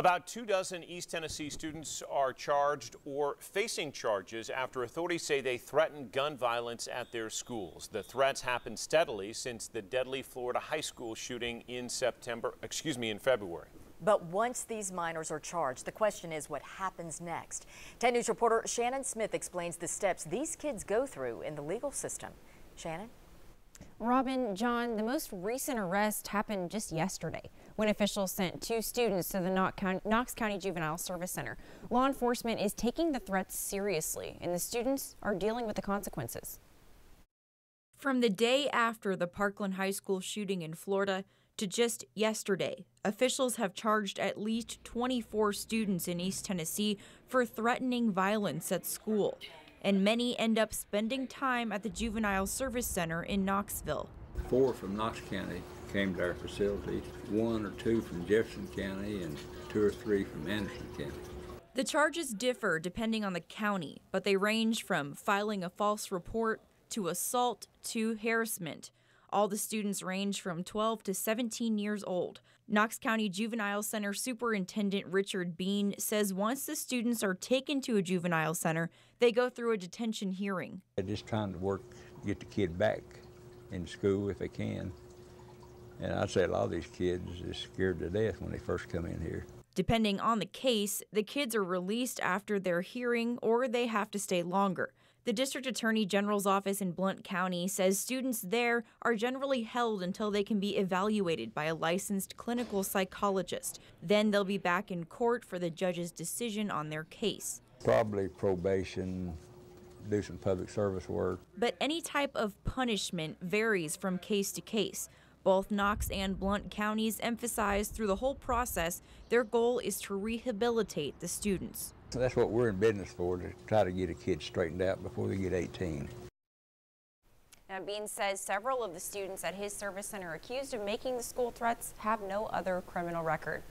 About 24 East Tennessee students are charged or facing charges after authorities say they threatened gun violence at their schools. The threats happened steadily since the deadly Florida high school shooting in February. But once these minors are charged, the question is what happens next. 10 News reporter Shannon Smith explains the steps these kids go through in the legal system. Shannon? Robin, John, the most recent arrest happened just yesterday when officials sent 2 students to the Knox County Juvenile Service Center. Law enforcement is taking the threats seriously, and the students are dealing with the consequences. From the day after the Parkland High School shooting in Florida to just yesterday, officials have charged at least 24 students in East Tennessee for threatening violence at school, and many end up spending time at the Juvenile Service Center in Knoxville. 4 from Knox County came to our facility, 1 or 2 from Jefferson County, and 2 or 3 from Anderson County. The charges differ depending on the county, but they range from filing a false report to assault to harassment. All the students range from 12 to 17 years old. Knox County Juvenile Center Superintendent Richard Bean says once the students are taken to a juvenile center, they go through a detention hearing. They're just trying to get the kid back in school if they can. And I'd say a lot of these kids are scared to death when they first come in here. Depending on the case, the kids are released after their hearing or they have to stay longer. The District Attorney General's office in Blount County says students there are generally held until they can be evaluated by a licensed clinical psychologist. Then they'll be back in court for the judge's decision on their case. Probably probation, do some public service work. But any type of punishment varies from case to case. Both Knox and Blount counties emphasize through the whole process their goal is to rehabilitate the students. That's what we're in business for, to try to get a kid straightened out before they get 18. Now, Bean says several of the students at his service center accused of making the school threats have no other criminal record.